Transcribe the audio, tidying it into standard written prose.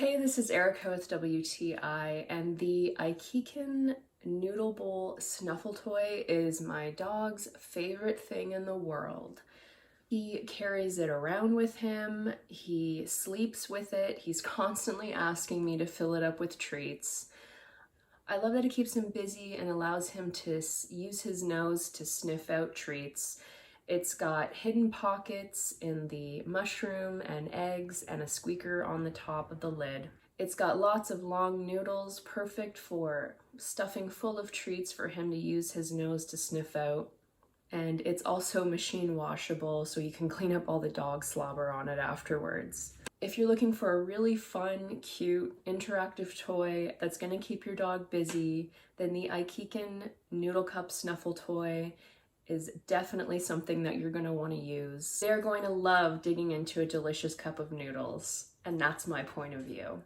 Hey, this is Erica with WTI, and the iKiKin Noodle Bowl Snuffle toy is my dog's favorite thing in the world. He carries it around with him, he sleeps with it, he's constantly asking me to fill it up with treats. I love that it keeps him busy and allows him to use his nose to sniff out treats. It's got hidden pockets in the mushroom and eggs and a squeaker on the top of the lid. It's got lots of long noodles, perfect for stuffing full of treats for him to use his nose to sniff out. And it's also machine washable, so you can clean up all the dog slobber on it afterwards. If you're looking for a really fun, cute, interactive toy that's gonna keep your dog busy, then the iKiKin Noodle Cup Snuffle toy is definitely something that you're gonna wanna use. They're going to love digging into a delicious cup of noodles, and that's my point of view.